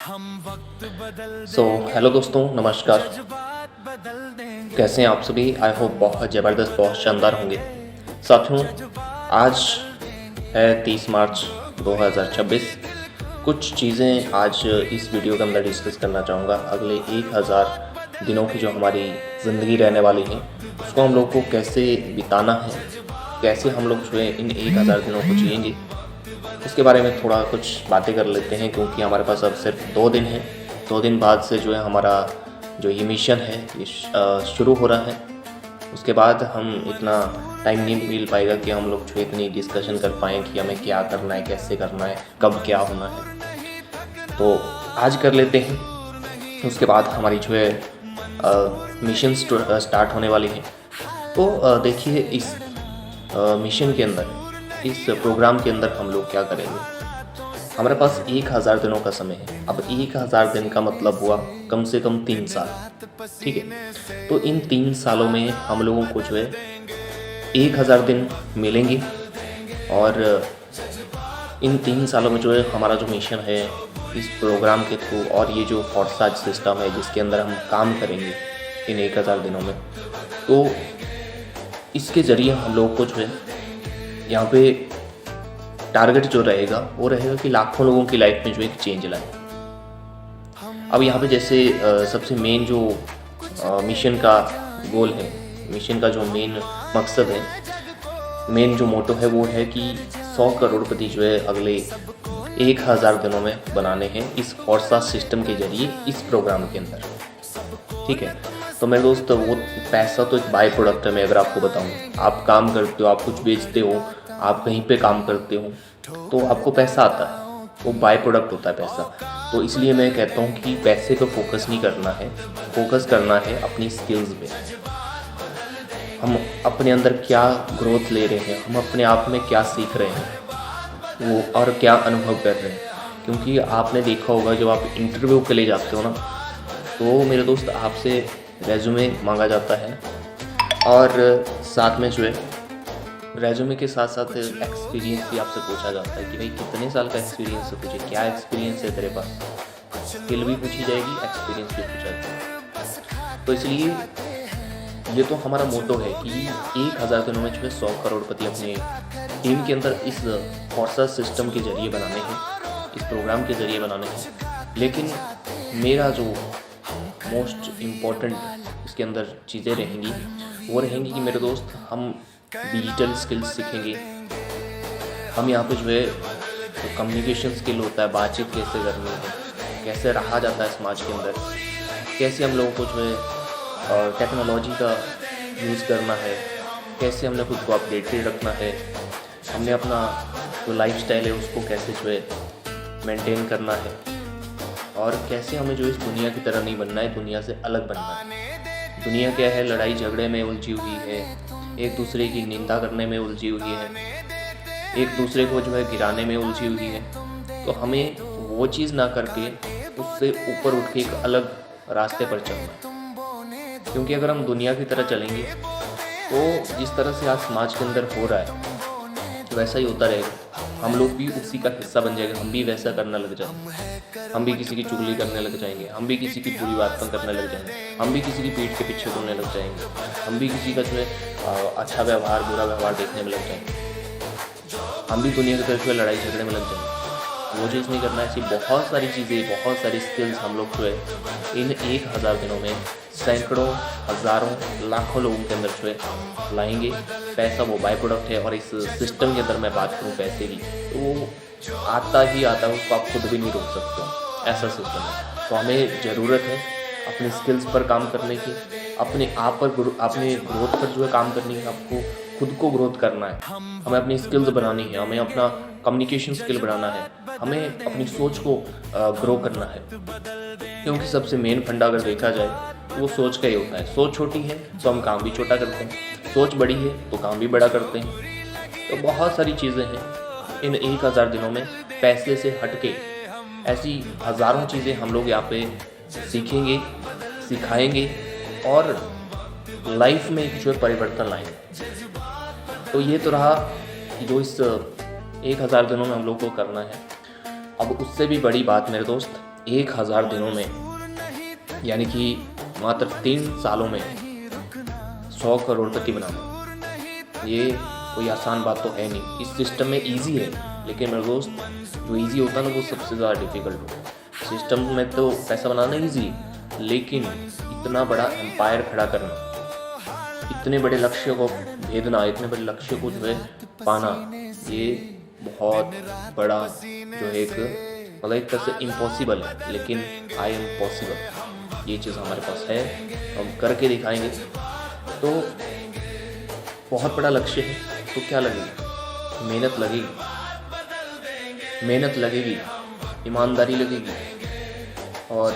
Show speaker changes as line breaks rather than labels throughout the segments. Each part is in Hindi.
हेलो दोस्तों, नमस्कार। कैसे हैं आप सभी? आई होप बहुत ज़बरदस्त, बहुत शानदार होंगे। साथियों, आज है 30 मार्च 2026। कुछ चीज़ें आज इस वीडियो के अंदर डिस्कस करना चाहूँगा। अगले 1000 दिनों की जो हमारी ज़िंदगी रहने वाली है, उसको हम लोग को कैसे बिताना है, कैसे हम लोग जो है इन 1000 दिनों को जिएंगे, उसके बारे में थोड़ा कुछ बातें कर लेते हैं। क्योंकि हमारे पास अब सिर्फ 2 दिन हैं। 2 दिन बाद से जो है हमारा जो ये मिशन है ये शुरू हो रहा है। उसके बाद हम इतना टाइम नहीं मिल पाएगा कि हम लोग जो है इतनी डिस्कशन कर पाएँ कि हमें क्या करना है, कैसे करना है, कब क्या होना है। तो आज कर लेते हैं। उसके बाद हमारी जो है मिशन स्टार्ट होने वाली है। तो देखिए, इस मिशन के अंदर, इस प्रोग्राम के अंदर हम लोग क्या करेंगे। हमारे पास 1000 दिनों का समय है। अब 1000 दिन का मतलब हुआ कम से कम 3 साल, ठीक है। तो इन 3 सालों में हम लोगों को जो है 1000 दिन मिलेंगे। और इन 3 सालों में जो है हमारा जो मिशन है इस प्रोग्राम के थ्रू, और ये जो फोर्साज सिस्टम है जिसके अंदर हम काम करेंगे इन 1000 दिनों में, तो इसके ज़रिए हम लोग को जो है यहाँ पे टारगेट जो रहेगा वो रहेगा कि लाखों लोगों की लाइफ में जो एक चेंज लाए। अब यहाँ पे जैसे सबसे मेन जो मिशन का गोल है, मिशन का जो मेन मकसद है, मेन जो मोटो है वो है कि 100 करोड़पति जो है अगले 1000 दिनों में बनाने हैं इस फोर्सा सिस्टम के जरिए, इस प्रोग्राम के अंदर, ठीक है। तो मेरे दोस्त, वो पैसा तो एक बाय प्रोडक्ट है। मैं अगर आपको बताऊँ, आप काम करते हो, आप कुछ बेचते हो, आप कहीं पे काम करते हो, तो आपको पैसा आता है, वो बाय प्रोडक्ट होता है पैसा। तो इसलिए मैं कहता हूँ कि पैसे पे फोकस नहीं करना है, फोकस करना है अपनी स्किल्स पे। हम अपने अंदर क्या ग्रोथ ले रहे हैं, हम अपने आप में क्या सीख रहे हैं वो, और क्या अनुभव कर रहे हैं। क्योंकि आपने देखा होगा, जब आप इंटरव्यू के लिए जाते हो ना, तो मेरे दोस्त आपसे रेज्यूमे मांगा जाता है, और साथ में जो है रेज्यूमे के साथ साथ एक्सपीरियंस भी आपसे पूछा जाता है कि भाई कितने साल का एक्सपीरियंस है तुझे, क्या एक्सपीरियंस है तेरे पास। स्किल भी पूछी जाएगी, एक्सपीरियंस भी पूछा जाएगा। तो इसलिए ये तो हमारा मोटो है कि 1000 दिनों में जो है 100 करोड़पति अपने टीम के अंदर इस फोर्सा सिस्टम के जरिए बनाने हैं, इस प्रोग्राम के जरिए बनाने हैं। लेकिन मेरा जो मोस्ट इम्पॉर्टेंट इसके अंदर चीज़ें रहेंगी वो रहेंगी कि मेरे दोस्त, हम डिजिटल स्किल्स सीखेंगे। हम यहाँ पे जो है तो कम्युनिकेशन स्किल होता है, बातचीत कैसे करनी है, कैसे रहा जाता है समाज के अंदर, कैसे हम लोगों को जो है टेक्नोलॉजी का यूज़ करना है, कैसे हमने खुद को अपडेटेड रखना है, हमने अपना जो लाइफस्टाइल है उसको कैसे जो है मेंटेन करना है, और कैसे हमें जो इस दुनिया की तरह नहीं बनना है, दुनिया से अलग बनना है। दुनिया क्या है, लड़ाई झगड़े में उलझी हुई है, एक दूसरे की निंदा करने में उलझी हुई है, एक दूसरे को जो है गिराने में उलझी हुई है। तो हमें वो चीज़ ना करके उससे ऊपर उठ के एक अलग रास्ते पर चलना है। क्योंकि अगर हम दुनिया की तरह चलेंगे तो जिस तरह से आज समाज के अंदर हो रहा है वैसा ही होता रहेगा। हम लोग भी उसी का हिस्सा बन जाएंगे, हम भी वैसा करना लग जाएंगे, हम भी किसी की चुगली करने लग जाएंगे, हम भी किसी की बुरी बातें करने लग जाएंगे, हम भी किसी की पीठ के पीछे बोलने लग जाएंगे, हम भी किसी का जो है अच्छा व्यवहार बुरा व्यवहार देखने में लग जाएंगे, हम भी दुनिया की तरफ जो है लड़ाई झगड़े में लग जाएंगे। वो चीज़ नहीं करना है। ऐसी बहुत सारी चीज़ें, बहुत सारी स्किल्स हम लोग जो है इन 1000 दिनों में सैकड़ों, हज़ारों, लाखों लोगों के अंदर जो है लाएंगे। पैसा वो बाय प्रोडक्ट है, और इस सिस्टम के अंदर मैं बात करूँ पैसे की, तो वो आता ही आता है, उसको आप खुद भी नहीं रोक सकते हो, ऐसा सिस्टम है। तो हमें ज़रूरत है अपनी स्किल्स पर काम करने की, अपने आप पर, अपने ग्रोथ पर जो है काम करनी है। आपको खुद को ग्रोथ करना है, हमें अपनी स्किल्स बनानी है, हमें अपना कम्युनिकेशन स्किल बढ़ाना है, हमें अपनी सोच को ग्रो करना है। क्योंकि सबसे मेन फंडा अगर देखा जाए वो सोच का ही होता है। सोच छोटी है तो हम काम भी छोटा करते हैं, सोच बड़ी है तो काम भी बड़ा करते हैं। तो बहुत सारी चीज़ें हैं इन 1000 दिनों में पैसे से हटके, ऐसी हज़ारों चीज़ें हम लोग यहाँ पे सीखेंगे, सिखाएंगे, और लाइफ में एक जो है परिवर्तन लाएंगे। तो ये तो रहा कि जो इस 1000 दिनों में हम लोग को करना है। अब उससे भी बड़ी बात मेरे दोस्त, 1000 दिनों में, यानी कि मात्र 3 सालों में 100 करोड़पति बनाना, ये कोई आसान बात तो है नहीं। इस सिस्टम में इजी है, लेकिन मेरे दोस्त जो इजी होता है ना वो सबसे ज़्यादा डिफ़िकल्ट होता है। सिस्टम में तो पैसा बनाना इजी, लेकिन इतना बड़ा एम्पायर खड़ा करना, इतने बड़े लक्ष्य को भेदना, इतने बड़े लक्ष्य को जो है पाना, ये बहुत बड़ा जो है एक मतलब एक तरह से इम्पॉसिबल है, लेकिन आई एम पॉसिबल, ये चीज़ हमारे पास है, हम करके दिखाएंगे। तो बहुत बड़ा लक्ष्य है तो क्या लगेगा? मेहनत लगेगी, ईमानदारी लगेगी, और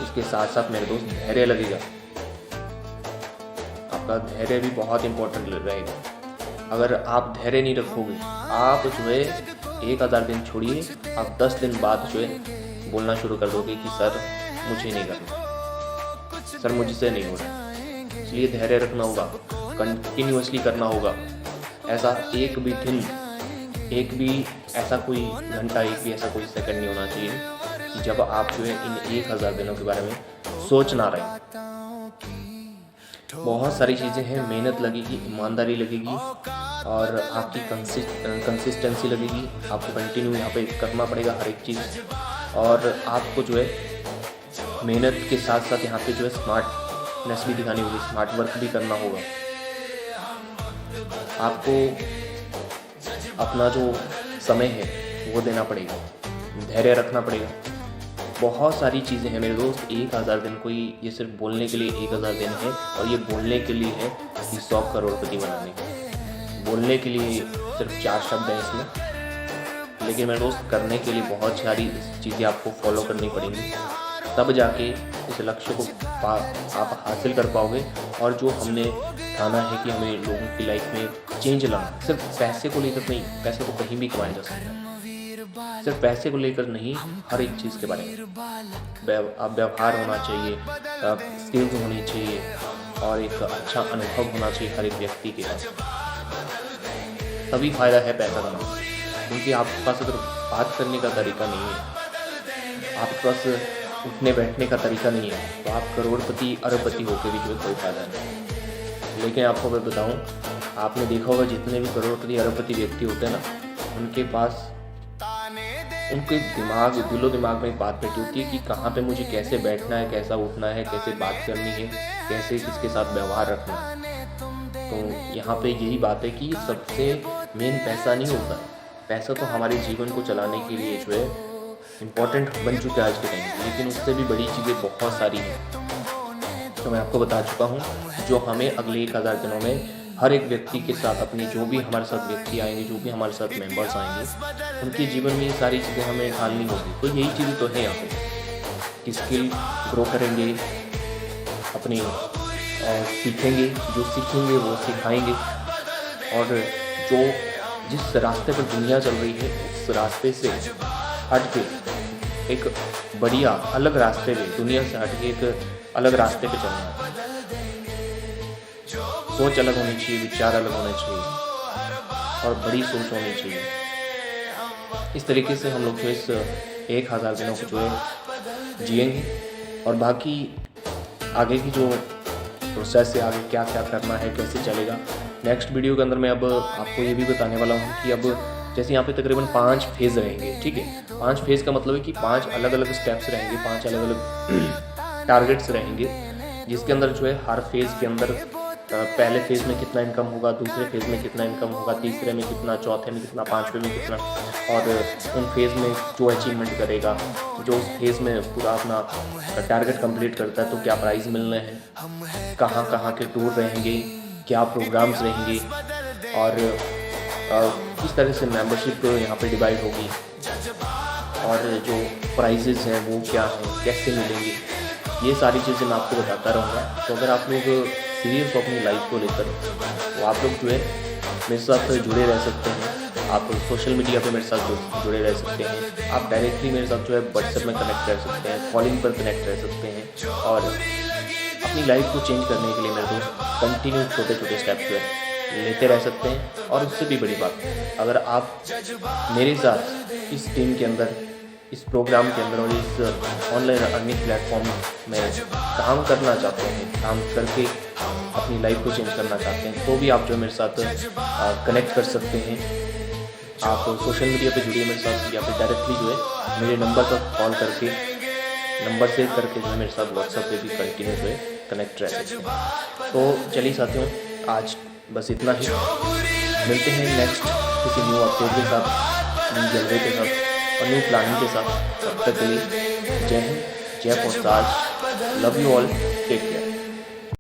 इसके साथ साथ मेरे दोस्त धैर्य लगेगा। आपका धैर्य भी बहुत इम्पोर्टेंट रहेगा। अगर आप धैर्य नहीं रखोगे, आप जो है 1000 दिन छोड़िए, आप 10 दिन बाद जो है बोलना शुरू कर दोगे कि सर मुझे नहीं करना, सर मुझसे नहीं हो रहा। इसलिए धैर्य रखना होगा, कंटिन्यूअसली करना होगा। ऐसा एक भी दिन, एक भी ऐसा कोई घंटा, एक भी ऐसा कोई सेकंड नहीं होना चाहिए कि जब आप जो है इन 1000 दिनों के बारे में सोच ना रहे। बहुत सारी चीज़ें हैं, मेहनत लगेगी, ईमानदारी लगेगी, और आपकी कंसिस्टेंसी लगेगी। आपको कंटिन्यू यहाँ पे करना पड़ेगा हर एक चीज़, और आपको जो है मेहनत के साथ साथ यहाँ पे जो है स्मार्टनेस भी दिखानी होगी, स्मार्ट वर्क भी करना होगा। आपको अपना जो समय है वो देना पड़ेगा, धैर्य रखना पड़ेगा। बहुत सारी चीज़ें हैं मेरे दोस्त। 1000 दिन कोई ये सिर्फ बोलने के लिए 1000 दिन है, और ये बोलने के लिए है कि 100 करोड़पति बनाने के। बोलने के लिए सिर्फ 4 शब्द हैं इसमें, लेकिन मेरे दोस्त करने के लिए बहुत सारी चीज़ें आपको फॉलो करनी पड़ेंगी, तब जाके इस लक्ष्य को आप हासिल कर पाओगे। और जो हमने ठाना है कि हमें लोगों की लाइफ में चेंज लाना, सिर्फ पैसे को लेकर नहीं, पैसे तो कहीं भी कमाया जा सकता है, सिर्फ पैसे को लेकर नहीं, हर एक चीज़ के बारे में आप व्यवहार होना चाहिए, स्किल्स होनी चाहिए, और एक अच्छा अनुभव होना चाहिए हर एक व्यक्ति के पास। तभी फ़ायदा है पैसा कमाना, क्योंकि आपके पास अगर बात करने का तरीका नहीं है, आपके पास उठने बैठने का तरीका नहीं है, तो आप करोड़पति अरबपति होकर भी जो कोई फ़ायदा नहीं। लेकिन आपको मैं बताऊँ, आपने देखा होगा जितने भी करोड़पति अरबपति व्यक्ति होते हैं ना, उनके पास उनके दिलो दिमाग में एक बात बैठी होती है कि कहाँ पे मुझे कैसे बैठना है, कैसा उठना है, कैसे बात करनी है, कैसे किसके साथ व्यवहार रखना है। तो यहाँ पे यही बात है कि सबसे मेन पैसा नहीं होता। पैसा तो हमारे जीवन को चलाने के लिए जो है इम्पोर्टेंट बन चुका है आज के टाइम में, लेकिन उससे भी बड़ी चीज़ें बहुत सारी हैं। तो मैं आपको बता चुका हूँ, जो हमें अगले 1000 दिनों में हर एक व्यक्ति के साथ, अपनी जो भी हमारे साथ व्यक्ति आएंगे, जो भी हमारे साथ मेंबर्स आएंगे, उनके जीवन में ये सारी चीज़ें हमें ढालनी होगी। तो यही चीज़ें तो है यहाँ पे कि स्किल ग्रो करेंगे, अपनी सीखेंगे, जो सीखेंगे वो सिखाएंगे, और जो जिस रास्ते पर दुनिया चल रही है उस रास्ते से हट के एक बढ़िया अलग रास्ते पे, दुनिया से हट के एक अलग रास्ते पे चलना है। सोच अलग होनी चाहिए, विचार अलग होने चाहिए, और बड़ी सोच होनी चाहिए। इस तरीके से हम लोग जो इस 1000 दिनों को जो है जिएंगे, और बाकी आगे की जो प्रोसेस है, आगे क्या क्या करना है, कैसे चलेगा, नेक्स्ट वीडियो के अंदर मैं अब आपको ये भी बताने वाला हूँ कि अब जैसे यहाँ पे तकरीबन 5 फेज़ रहेंगे, ठीक है। 5 फेज़ का मतलब है कि 5 अलग अलग स्टेप्स रहेंगे, 5 अलग अलग टारगेट्स रहेंगे, जिसके अंदर जो है हर फेज़ के अंदर पहले फेज़ में कितना इनकम होगा, दूसरे फेज़ में कितना इनकम होगा, तीसरे में कितना, चौथे में कितना, पाँचवें में कितना, और उन फेज़ में जो अचीवमेंट करेगा, जो उस फेज़ में पूरा अपना टारगेट कंप्लीट करता है, तो क्या प्राइज़ मिलने हैं, कहाँ कहाँ के टूर रहेंगे, क्या प्रोग्राम्स रहेंगे, और किस तरह से मेंबरशिप यहाँ पे डिवाइड होगी, और जो प्राइजेज़ हैं वो क्या हैं, कैसे मिलेंगे, ये सारी चीज़ें मैं आपको बताता रहूँगा। तो अगर आप लोग सीरियस हो अपनी लाइफ को लेकर, तो आप लोग जो है मेरे साथ जुड़े रह सकते हैं। आप सोशल मीडिया पे मेरे साथ जुड़े रह सकते हैं, आप डायरेक्टली मेरे साथ जो है व्हाट्सएप में कनेक्ट रह सकते हैं, कॉलिंग पर कनेक्ट रह सकते हैं, और अपनी लाइफ को चेंज करने के लिए मेरे दोस्त कंटिन्यू छोटे छोटे स्टेप्स जो है लेते रह सकते हैं। और उससे भी बड़ी बात, अगर आप मेरे साथ इस टीम के अंदर, इस प्रोग्राम के अंदर और इस ऑनलाइन अर्निंग प्लेटफॉर्म में काम करना चाहते हैं, काम करके अपनी लाइफ को चेंज करना चाहते हैं, तो भी आप जो मेरे साथ कनेक्ट कर सकते हैं। आप सोशल मीडिया पे जुड़िए मेरे साथ, या फिर डायरेक्टली जो है मेरे नंबर पर कॉल करके, नंबर सेव करके जो है मेरे साथ व्हाट्सएप पे भी कंटिन्यू जो है कनेक्ट रह सकते हैं। तो चलिए साथियों, आज बस इतना ही। मिलते हैं नेक्स्ट किसी न्यू अपडेट के साथ, न्यू जलवे के साथ और न्यू प्लानिंग के साथ। तब तक के लिए जय हिंद, जय पौताज, love you all, take care.